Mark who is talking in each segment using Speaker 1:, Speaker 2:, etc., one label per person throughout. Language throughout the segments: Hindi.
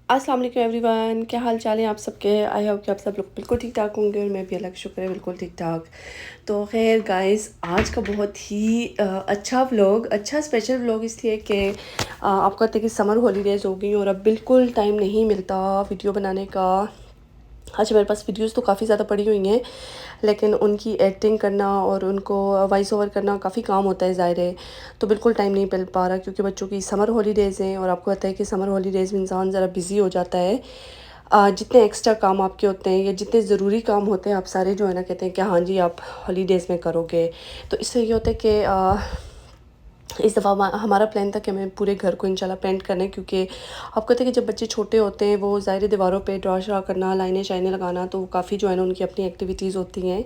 Speaker 1: अस्सलाम वालेकुम एवरीवन, क्या हाल चाल है आप सबके। आई होप कि आप सब लोग बिल्कुल ठीक ठाक होंगे और मैं भी अल्लाह का शुक्र है बिल्कुल ठीक ठाक। तो खैर गाइस, आज का बहुत ही अच्छा व्लॉग, अच्छा स्पेशल व्लॉग इसलिए कि आपको पता है कि समर हॉलीडेज़ हो गई और अब बिल्कुल टाइम नहीं मिलता वीडियो बनाने का। अच्छा, मेरे पास वीडियोस तो काफ़ी ज़्यादा पड़ी हुई हैं, लेकिन उनकी एडिटिंग करना और उनको वॉइस ओवर करना काफ़ी काम होता है, ज़ाहिर है। तो बिल्कुल टाइम नहीं मिल पा रहा क्योंकि बच्चों की समर हॉलीडेज़ हैं और आपको पता है कि समर हॉलीडेज़ में इंसान ज़रा बिज़ी हो जाता है। जितने एक्स्ट्रा काम आपके होते हैं या जितने ज़रूरी काम होते हैं, आप सारे जो है ना कहते हैं कि हाँ जी आप हॉलीडेज़ में करोगे। तो इससे ये होता है कि इस दफ़ा हमारा प्लान था कि हमें पूरे घर को इंशाल्लाह पेंट करना है, क्योंकि आपको पता है कि जब बच्चे छोटे होते हैं वो ज़ाहिर दीवारों पे ड्रा श्रा करना, लाइनें शाइनें लगाना, तो काफ़ी जो है ना उनकी अपनी एक्टिविटीज़ होती हैं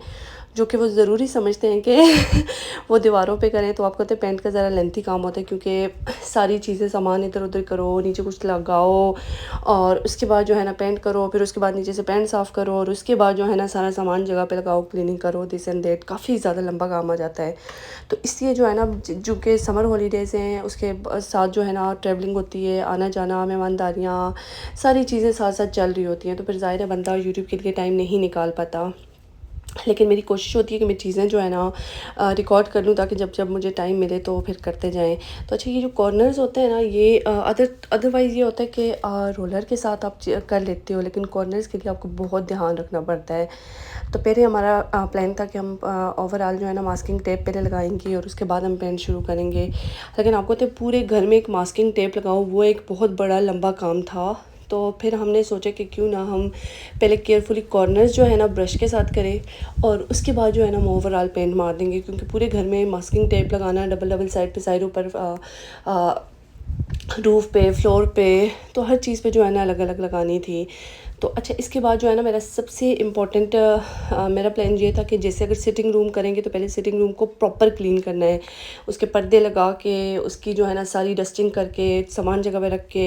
Speaker 1: जो कि वो ज़रूरी समझते हैं कि वो दीवारों पे करें। तो आपको पता है पेंट का ज़रा लेंथी काम होता है, क्योंकि सारी चीज़ें सामान इधर उधर करो, नीचे कुछ लगाओ और उसके बाद जो है ना पेंट करो, फिर उसके बाद नीचे से पेंट साफ़ करो और उसके बाद जो है ना सारा सामान जगह पे लगाओ, क्लीनिंग करो, दिस एंड दैट, काफ़ी ज़्यादा लंबा काम आ जाता है। तो इसलिए जो है ना जो कि समर हॉलीडेज़ हैं उसके साथ जो है ना ट्रैवलिंग होती है, आना जाना, मेहमानदारियाँ, सारी चीज़ें साथ साथ चल रही होती हैं। तो फिर ज़ाहिर है बंदा यूट्यूब के लिए टाइम नहीं निकाल पाता। लेकिन मेरी कोशिश होती है कि मैं चीज़ें जो है ना रिकॉर्ड कर लूँ, ताकि जब जब मुझे टाइम मिले तो फिर करते जाएँ। तो अच्छा, ये जो कॉर्नर्स होते हैं ना, ये अदरवाइज़ ये होता है कि रोलर के साथ आप कर लेते हो, लेकिन कॉर्नर्स के लिए आपको बहुत ध्यान रखना पड़ता है। तो पहले हमारा प्लान था कि हम ओवरऑल जो है ना मास्किंग टेप पहले लगाएंगे और उसके बाद हम पेंट शुरू करेंगे। लेकिन आपको तो पूरे घर में एक मास्किंग टेप लगाओ, वो एक बहुत बड़ा लंबा काम था। तो फिर हमने सोचा कि क्यों ना हम पहले केयरफुली कॉर्नर्स जो है ना ब्रश के साथ करें और उसके बाद जो है ना हम ओवरऑल पेंट मार देंगे, क्योंकि पूरे घर में मास्किंग टेप लगाना डबल डबल साइड पे साइड ऊपर रूफ़ पे, फ्लोर पे, तो हर चीज़ पे जो है ना अलग अलग लगानी थी। तो अच्छा, इसके बाद जो है ना मेरा सबसे इम्पोर्टेंट मेरा प्लान ये था कि जैसे अगर सिटिंग रूम करेंगे तो पहले सिटिंग रूम को प्रॉपर क्लीन करना है, उसके पर्दे लगा के, उसकी जो है ना सारी डस्टिंग करके, सामान जगह पे रख के,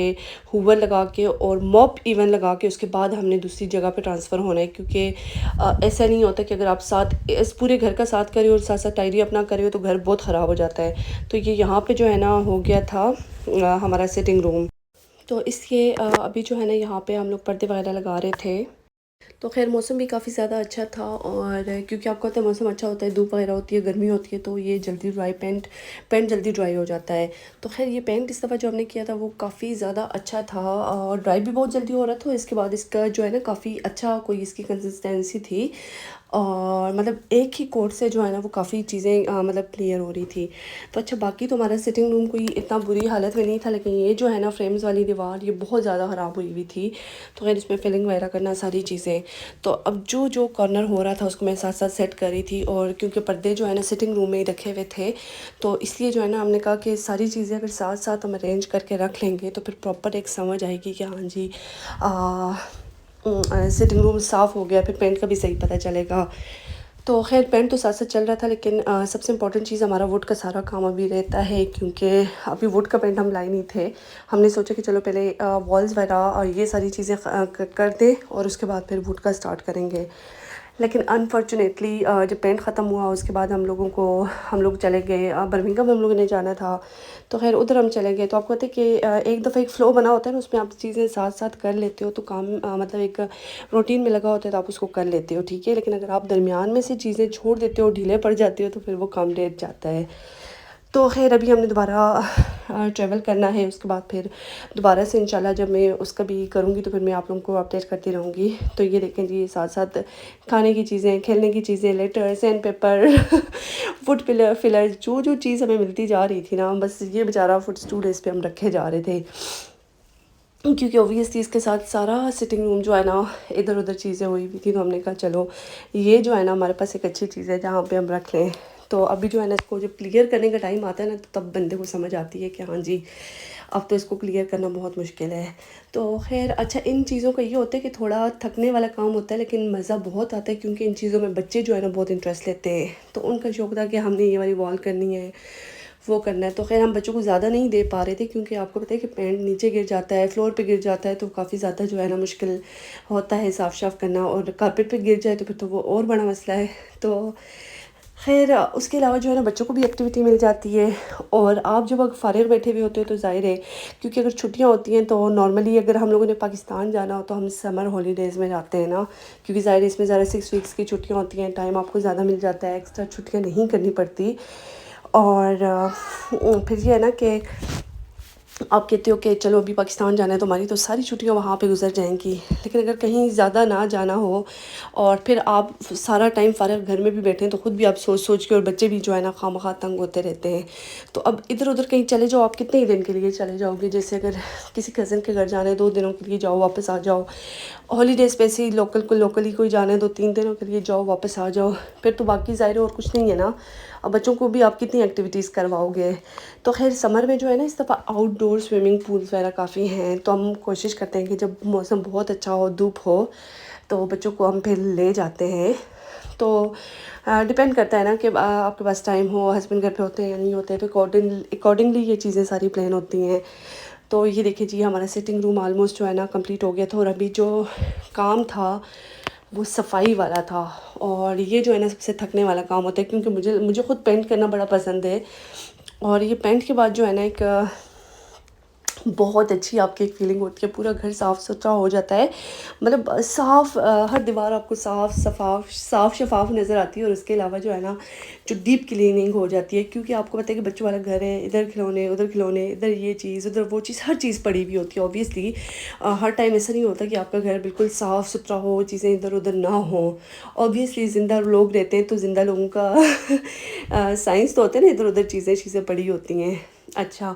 Speaker 1: हूवर लगा के और मॉप इवन लगा के, उसके बाद हमने दूसरी जगह पे ट्रांसफ़र होना है। क्योंकि ऐसा नहीं होता कि अगर आप साथ इस पूरे घर का साथ करें और साथ साथ टाइडी अपना करें तो घर बहुत ख़राब हो जाता है। तो ये यहाँ पे जो है ना हो गया था हमारा सिटिंग रूम। तो इसलिए अभी जो है ना यहाँ पे हम लोग पर्दे वगैरह लगा रहे थे। तो खैर मौसम भी काफ़ी ज़्यादा अच्छा था, और क्योंकि आपको पता है मौसम अच्छा होता है, धूप वगैरह होती है, गर्मी होती है, तो ये जल्दी ड्राई पेंट जल्दी ड्राई हो जाता है। तो खैर ये पेंट इस दफ़ा जो हमने किया था वो काफ़ी ज़्यादा अच्छा था और ड्राई भी बहुत जल्दी हो रहा था। इसके बाद इसका जो है ना काफ़ी अच्छा कोई इसकी कंसिस्टेंसी थी, और मतलब एक ही कोट से जो है ना वो काफ़ी चीज़ें मतलब क्लियर हो रही थी। तो अच्छा, बाकी तो हमारा सिटिंग रूम कोई इतना बुरी हालत में नहीं था, लेकिन ये जो है ना फ्रेम्स वाली दीवार ये बहुत ज़्यादा ख़राब हुई हुई थी। तो खैर इसमें फिलिंग वगैरह करना, सारी चीज़ें। तो अब जो जो कॉर्नर हो रहा था उसको मैं साथ साथ सेट कर रही थी, और क्योंकि पर्दे जो है ना सिटिंग रूम में ही रखे हुए थे, तो इसलिए जो है ना हमने कहा कि सारी चीज़ें अगर साथ साथ हम अरेंज करके रख लेंगे तो फिर प्रॉपर एक समझ आएगी कि हाँ जी सिटिंग रूम साफ़ हो गया, फिर पेंट का भी सही पता चलेगा। तो खैर पेंट तो साथ साथ चल रहा था, लेकिन सबसे इम्पोर्टेंट चीज़ हमारा वुड का सारा काम अभी रहता है, क्योंकि अभी वुड का पेंट हम लाए नहीं थे। हमने सोचा कि चलो पहले वॉल्स वगैरह और ये सारी चीज़ें कर दें और उसके बाद फिर वुड का स्टार्ट करेंगे। लेकिन अनफॉर्चुनेटली जब पेंट ख़त्म हुआ उसके बाद हम लोग चले गए बर्मिंघम हम लोगों ने जाना था। तो खैर उधर हम चले गए। तो आपको पता है कि एक दफ़ा एक फ़्लो बना होता है ना, उसमें आप चीज़ें साथ साथ कर लेते हो तो काम मतलब एक रूटीन में लगा होता है तो आप उसको कर लेते हो, ठीक है। लेकिन अगर आप दरमियान में से चीज़ें छोड़ देते हो, ढीले पड़ जाते हो, तो फिर वो काम लेट जाता है। तो खैर अभी हमने दोबारा ट्रैवल करना है, उसके बाद फिर दोबारा से इंशाल्लाह जब मैं उसका भी करूँगी तो फिर मैं आप लोगों को अपडेट करती रहूँगी। तो ये देखें जी, साथ साथ खाने की चीज़ें, खेलने की चीज़ें, लेटर, सैंड पेपर फुट फिलर जो जो चीज़ हमें मिलती जा रही थी ना, बस ये बेचारा फुट स्टूल इस पे हम रखे जा रहे थे, क्योंकि ऑब्वियसली इसके साथ सारा सिटिंग रूम जो है ना इधर उधर चीज़ें हुई हुई थी। तो हमने कहा चलो ये जो है ना हमारे पास एक अच्छी चीज़ है जहाँ पे हम रख लें। तो अभी जो है ना इसको जब क्लियर करने का टाइम आता है ना, तो तब बंदे को समझ आती है कि हाँ जी अब तो इसको क्लियर करना बहुत मुश्किल है। तो खैर अच्छा, इन चीज़ों का ये होता है कि थोड़ा थकने वाला काम होता है, लेकिन मज़ा बहुत आता है, क्योंकि इन चीज़ों में बच्चे जो है ना बहुत इंटरेस्ट लेते हैं। तो उनका शौक था कि हमने ये वाली वॉल करनी है, वो करना है। तो खैर हम बच्चों को ज़्यादा नहीं दे पा रहे थे, क्योंकि आपको पता है कि पेंट नीचे गिर जाता है, फ्लोर पे गिर जाता है, तो काफ़ी ज़्यादा जो है ना मुश्किल होता है साफ़ करना, और कारपेट पे गिर जाए तो फिर तो वो और बड़ा मसला है। तो खैर उसके अलावा जो है ना बच्चों को भी एक्टिविटी मिल जाती है। और आप जब फ़ारिग बैठे हुए होते हो तो ज़ाहिर है, क्योंकि अगर छुट्टियां होती हैं तो नॉर्मली अगर हम लोगों ने पाकिस्तान जाना हो तो हम समर हॉलीडेज़ में जाते हैं ना, क्योंकि ज़ाहिर है इसमें ज़्यादा 6 वीक्स की छुट्टियां होती हैं, टाइम आपको ज़्यादा मिल जाता है, एक्स्ट्रा छुट्टियाँ नहीं करनी पड़ती। और फिर ये है ना कि आप कहते हो कि चलो अभी पाकिस्तान जाना है तो हमारी तो सारी छुट्टियां वहाँ पे गुजर जाएंगी। लेकिन अगर कहीं ज़्यादा ना जाना हो और फिर आप सारा टाइम फ़ारिग घर में भी बैठे हैं तो ख़ुद भी आप सोच सोच के, और बच्चे भी जो है ना खामखा तंग होते रहते हैं। तो अब इधर उधर कहीं चले जाओ, आप कितने ही दिन के लिए चले जाओगे? जैसे अगर किसी कज़न के घर जाना है 2 दिनों के लिए जाओ वापस आ जाओ, हॉलीडेज़ पे से ही लोकली कोई जाना है 2-3 दिनों के लिए जाओ वापस आ जाओ, फिर तो बाकी ज़ाहिर और कुछ नहीं है ना। अब बच्चों को भी आप कितनी एक्टिविटीज़ करवाओगे? तो खैर समर में जो है ना इस दफ़ा आउटडोर स्विमिंग पूल्स वगैरह काफ़ी हैं, तो हम कोशिश करते हैं कि जब मौसम बहुत अच्छा हो, धूप हो, तो बच्चों को हम फिर ले जाते हैं। तो डिपेंड करता है ना कि आपके पास टाइम हो, हस्बैंड घर पे होते हैं या नहीं होते हैं, तो अकॉर्डिंगली ये चीज़ें सारी प्लान होती हैं। तो ये देखिए जी, हमारा सिटिंग रूम ऑलमोस्ट जो है ना कंप्लीट हो गया था, और अभी जो काम था वो सफाई वाला था। और ये जो है ना सबसे थकने वाला काम होता है, क्योंकि मुझे मुझे खुद पेंट करना बड़ा पसंद है। और ये पेंट के बाद जो है ना एक बहुत अच्छी आपकी एक फीलिंग होती है, पूरा घर साफ़ सुथरा हो जाता है, मतलब साफ़, हर दीवार आपको साफ़ शफाफ नज़र आती है। और उसके अलावा जो है ना जो डीप क्लीनिंग हो जाती है, क्योंकि आपको पता है कि बच्चों वाला घर है, इधर खिलौने उधर खिलौने, इधर ये चीज़ उधर वो चीज़, हर चीज़ पड़ी हुई होती है। ऑब्वियसली हर टाइम ऐसा नहीं होता कि आपका घर बिल्कुल साफ़ सुथरा हो, चीज़ें इधर उधर ना हो। ऑब्वियसली ज़िंदा लोग रहते हैं तो ज़िंदा लोगों का साइंस तो होता है ना, इधर उधर चीज़ें पड़ी होती हैं। अच्छा,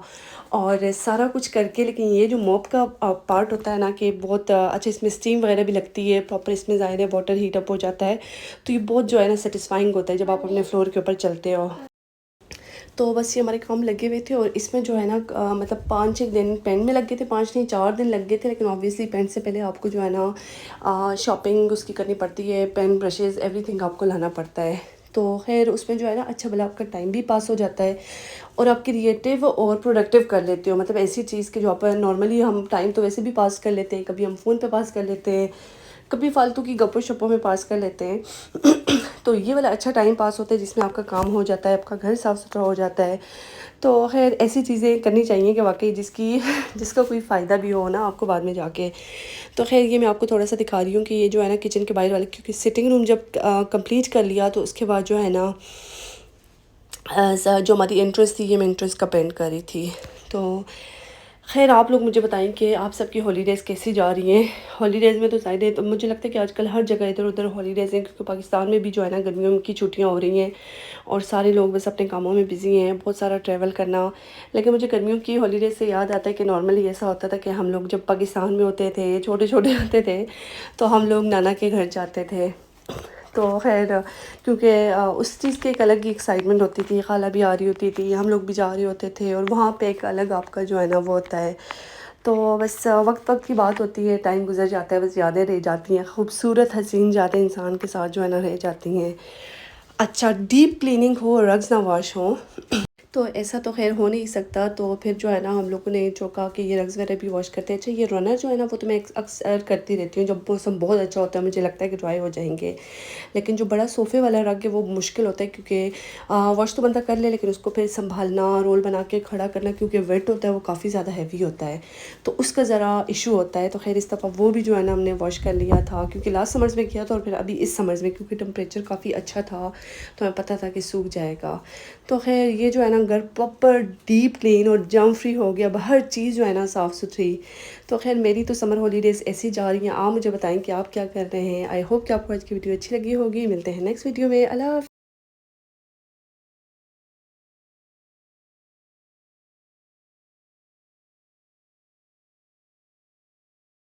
Speaker 1: और सारा कुछ करके, लेकिन ये जो मॉप का पार्ट होता है ना कि बहुत अच्छा, इसमें स्टीम वगैरह भी लगती है प्रॉपर, इसमें ज़ाहिर है वाटर हीट अप हो जाता है, तो ये बहुत जो है ना सेटिस्फाइंग होता है जब आप अपने फ्लोर के ऊपर चलते हो। तो बस ये हमारे काम लगे हुए थे, और इसमें जो है ना मतलब 5-6 दिन पेंट में लग गए थे, 5 नहीं 4 दिन लग गए थे। लेकिन ऑब्वियसली पेंट से पहले आपको जो है ना शॉपिंग उसकी करनी पड़ती है, पेन ब्रशेज़ एवरीथिंग आपको लाना पड़ता है। तो खैर उसमें जो है ना अच्छा भला आपका टाइम भी पास हो जाता है, और आप क्रिएटिव और प्रोडक्टिव कर लेते हो। मतलब ऐसी चीज़ की जो आप नॉर्मली हम टाइम तो वैसे भी पास कर लेते हैं, कभी हम फ़ोन पे पास कर लेते हैं, कभी फालतू की गप्पो शप्पों में पास कर लेते हैं। तो ये वाला अच्छा टाइम पास होता है जिसमें आपका काम हो जाता है, आपका घर साफ़ सुथरा हो जाता है। तो खैर ऐसी चीज़ें करनी चाहिए कि वाकई जिसका कोई फ़ायदा भी हो ना आपको बाद में जाके। तो खैर ये मैं आपको थोड़ा सा दिखा रही हूँ कि ये जो है ना किचन के बाहर वाले, क्योंकि सिटिंग रूम जब कंप्लीट कर लिया तो उसके बाद जो है ना जो हमारी एंट्रेंस थी, ये मैं एंट्रेंस का पेंट कर रही थी। तो खैर आप लोग मुझे बताएं कि आप सबकी हॉलीडेज़ कैसी जा रही हैं? हॉलीडेज़ में तो ज़ाहिर है, तो मुझे लगता है कि आजकल हर जगह इधर उधर हॉलीडेज़ हैं, क्योंकि पाकिस्तान में भी जो है ना गर्मियों की छुट्टियां हो रही हैं, और सारे लोग बस अपने कामों में बिज़ी हैं, बहुत सारा ट्रैवल करना। लेकिन मुझे गर्मियों की हॉलीडेज़ से याद आता है कि नॉर्मली ऐसा होता था कि हम लोग जब पाकिस्तान में होते थे, छोटे छोटे होते थे, तो हम लोग नाना के घर जाते थे। तो खैर क्योंकि उस चीज़ की एक अलग ही एक्साइटमेंट होती थी, खाला भी आ रही होती थी, हम लोग भी जा रहे होते थे, और वहाँ पे एक अलग आपका जो है ना वो होता है। तो बस वक्त वक्त की बात होती है, टाइम गुजर जाता है, बस यादें रह जाती हैं, खूबसूरत हसीन यादें इंसान के साथ जो है ना रह जाती हैं। अच्छा, डीप क्लीनिंग हो, रग्स ना वॉश हो, तो ऐसा तो खैर हो नहीं सकता। तो फिर जो है ना हम लोगों ने जो कहा कि ये रग्स वगैरह भी वॉश करते हैं। अच्छा, ये रनर जो है ना वो तो मैं अक्सर करती रहती हूँ, जब मौसम बहुत अच्छा होता है मुझे लगता है कि ड्राई हो जाएंगे। लेकिन जो बड़ा सोफ़े वाला रग है वो मुश्किल होता है, क्योंकि वॉश तो बंदा कर ले, लेकिन उसको फिर संभालना, रोल बना के खड़ा करना, क्योंकि वेट होता है वो काफ़ी ज़्यादा हैवी होता है, तो उसका ज़रा इशू होता है। तो खैर इस दफ़ा वो भी जो है ना हमने वॉश कर लिया था, क्योंकि लास्ट समर्स में किया था, और फिर अभी इस समर्स में क्योंकि टेम्परेचर काफ़ी अच्छा था तो हमें पता था कि सूख जाएगा। तो खैर ये जो है ना घर प्रॉपर डीप क्लीन और जर्म फ्री हो गया, हर चीज़ जो है ना साफ़ सुथरी। तो खैर मेरी तो समर हॉलीडेज़ ऐसी जा रही हैं। आप मुझे बताएं कि आप क्या कर रहे हैं। आई होप कि आपको आज की वीडियो अच्छी लगी होगी। मिलते हैं नेक्स्ट वीडियो में। अल्लाह हाफ़िज़।